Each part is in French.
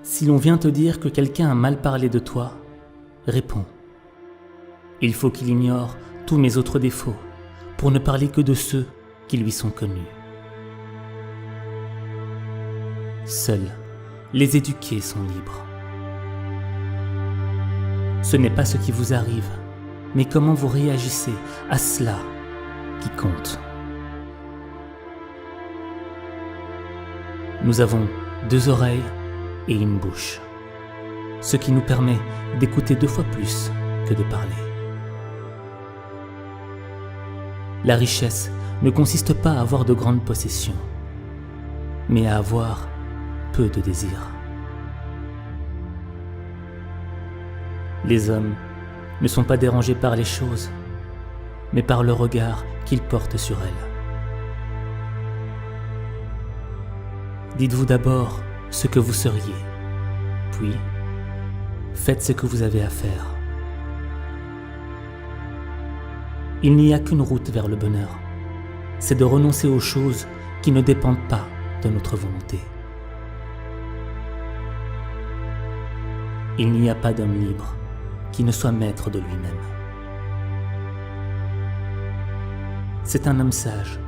Si l'on vient te dire que quelqu'un a mal parlé de toi, réponds. Il faut qu'il ignore tous mes autres défauts pour ne parler que de ceux qui lui sont connus. Seuls les éduqués sont libres. Ce n'est pas ce qui vous arrive, mais comment vous réagissez à cela qui compte. Nous avons 2 oreilles et une bouche, ce qui nous permet d'écouter 2 fois plus que de parler. La richesse ne consiste pas à avoir de grandes possessions, mais à avoir peu de désirs. Les hommes ne sont pas dérangés par les choses, mais par le regard qu'ils portent sur elles. Dites-vous d'abord ce que vous seriez, puis faites ce que vous avez à faire. Il n'y a qu'une route vers le bonheur, c'est de renoncer aux choses qui ne dépendent pas de notre volonté. Il n'y a pas d'homme libre qui ne soit maître de lui-même. C'est un homme sage,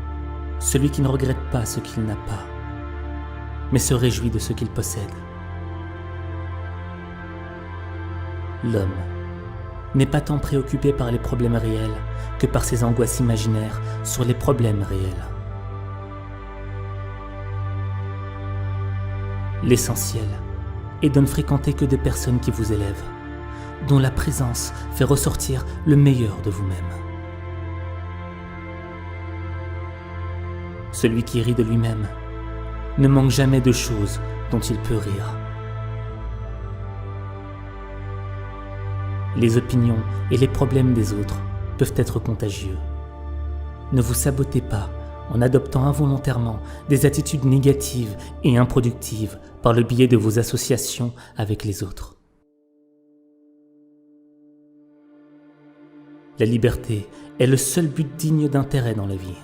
celui qui ne regrette pas ce qu'il n'a pas, mais se réjouit de ce qu'il possède. L'homme n'est pas tant préoccupé par les problèmes réels que par ses angoisses imaginaires sur les problèmes réels. L'essentiel est de ne fréquenter que des personnes qui vous élèvent, dont la présence fait ressortir le meilleur de vous-même. Celui qui rit de lui-même ne manque jamais de choses dont il peut rire. Les opinions et les problèmes des autres peuvent être contagieux. Ne vous sabotez pas en adoptant involontairement des attitudes négatives et improductives par le biais de vos associations avec les autres. La liberté est le seul but digne d'intérêt dans la vie.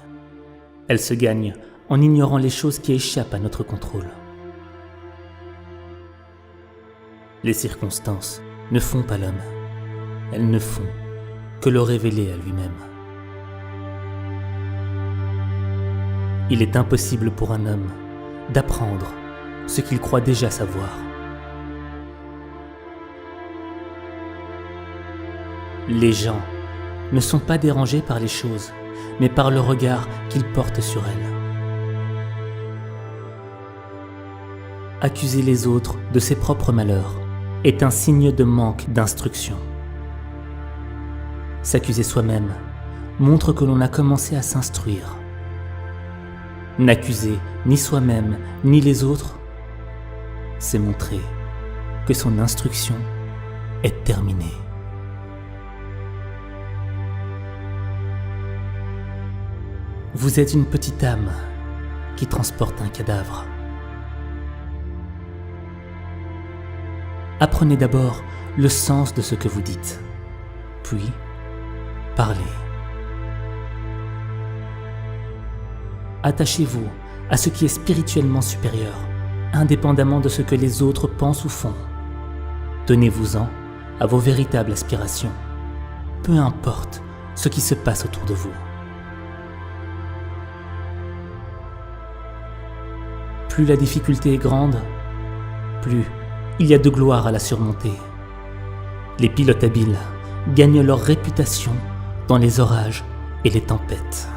Elle se gagne en ignorant les choses qui échappent à notre contrôle. Les circonstances ne font pas l'homme. Elles ne font que le révéler à lui-même. Il est impossible pour un homme d'apprendre ce qu'il croit déjà savoir. Les gens ne sont pas dérangés par les choses, mais par le regard qu'ils portent sur elles. Accuser les autres de ses propres malheurs est un signe de manque d'instruction. S'accuser soi-même montre que l'on a commencé à s'instruire. N'accuser ni soi-même ni les autres, c'est montrer que son instruction est terminée. Vous êtes une petite âme qui transporte un cadavre. Apprenez d'abord le sens de ce que vous dites, puis parlez. Attachez-vous à ce qui est spirituellement supérieur, indépendamment de ce que les autres pensent ou font. Tenez-vous-en à vos véritables aspirations, peu importe ce qui se passe autour de vous. Plus la difficulté est grande, plus il y a de gloire à la surmonter. Les pilotes habiles gagnent leur réputation dans les orages et les tempêtes.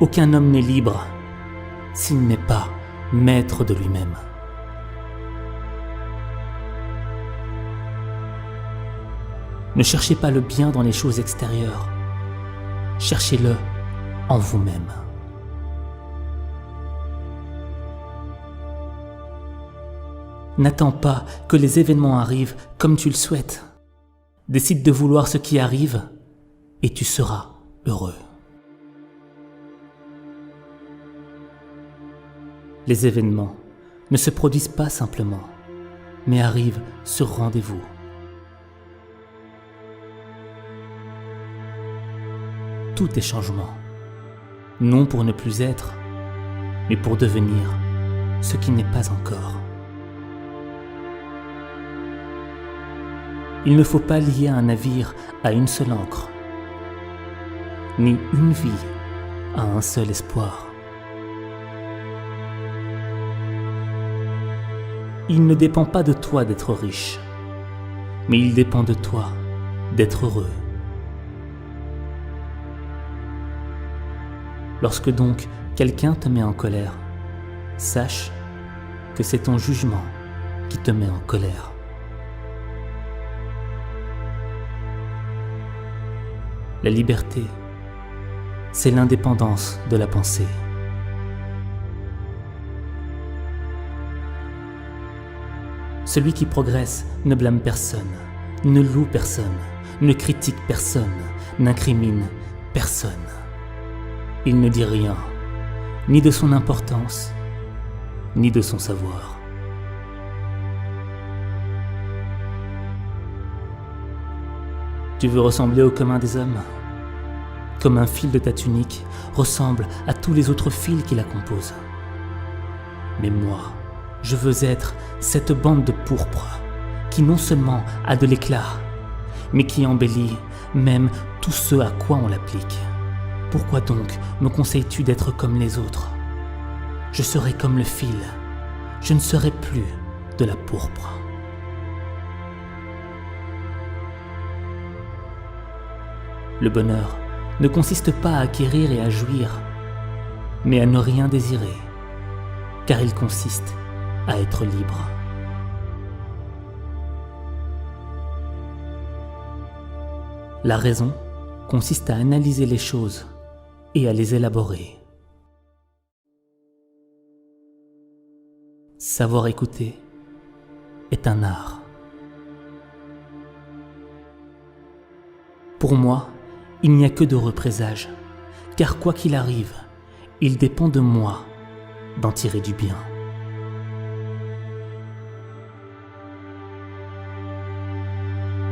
Aucun homme n'est libre s'il n'est pas maître de lui-même. Ne cherchez pas le bien dans les choses extérieures, cherchez-le en vous-même. N'attends pas que les événements arrivent comme tu le souhaites. Décide de vouloir ce qui arrive et tu seras heureux. Les événements ne se produisent pas simplement, mais arrivent sur rendez-vous. Tout est changement, non pour ne plus être, mais pour devenir ce qui n'est pas encore. Il ne faut pas lier un navire à une seule ancre, ni une vie à un seul espoir. Il ne dépend pas de toi d'être riche, mais il dépend de toi d'être heureux. Lorsque donc quelqu'un te met en colère, sache que c'est ton jugement qui te met en colère. La liberté, c'est l'indépendance de la pensée. Celui qui progresse ne blâme personne, ne loue personne, ne critique personne, n'incrimine personne. Il ne dit rien, ni de son importance, ni de son savoir. Tu veux ressembler au commun des hommes ? Comme un fil de ta tunique ressemble à tous les autres fils qui la composent. Mais moi, je veux être cette bande de pourpre qui non seulement a de l'éclat, mais qui embellit même tout ce à quoi on l'applique. Pourquoi donc me conseilles-tu d'être comme les autres ? Je serai comme le fil, je ne serai plus de la pourpre. Le bonheur ne consiste pas à acquérir et à jouir, mais à ne rien désirer, car il consiste à être libre. La raison consiste à analyser les choses et à les élaborer. Savoir écouter est un art. Pour moi, il n'y a que de représages, car quoi qu'il arrive, il dépend de moi d'en tirer du bien.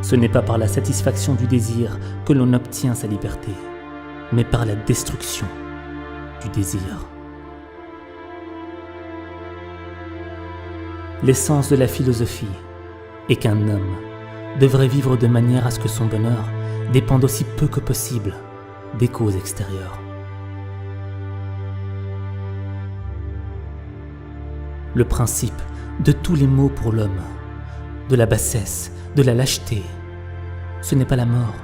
Ce n'est pas par la satisfaction du désir que l'on obtient sa liberté, mais par la destruction du désir. L'essence de la philosophie est qu'un homme devrait vivre de manière à ce que son bonheur dépende aussi peu que possible des causes extérieures. Le principe de tous les maux pour l'homme, de la bassesse, de la lâcheté, ce n'est pas la mort,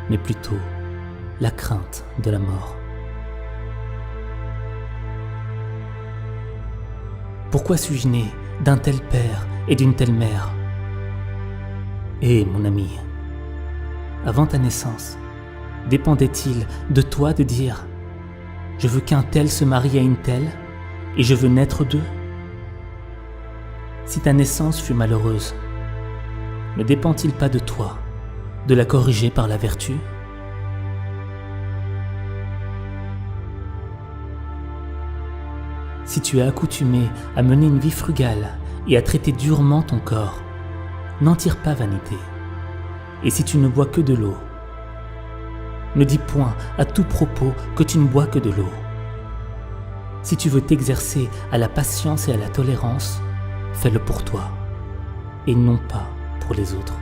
mais plutôt la crainte de la mort. Pourquoi suis-je né d'un tel père et d'une telle mère ? Eh, mon ami, avant ta naissance, dépendait-il de toi de dire « Je veux qu'un tel se marie à une telle et je veux naître d'eux » ? Si ta naissance fut malheureuse, ne dépend-il pas de toi de la corriger par la vertu ? Si tu es accoutumé à mener une vie frugale et à traiter durement ton corps, n'en tire pas vanité. Et si tu ne bois que de l'eau, ne dis point à tout propos que tu ne bois que de l'eau. Si tu veux t'exercer à la patience et à la tolérance, fais-le pour toi, et non pas pour les autres.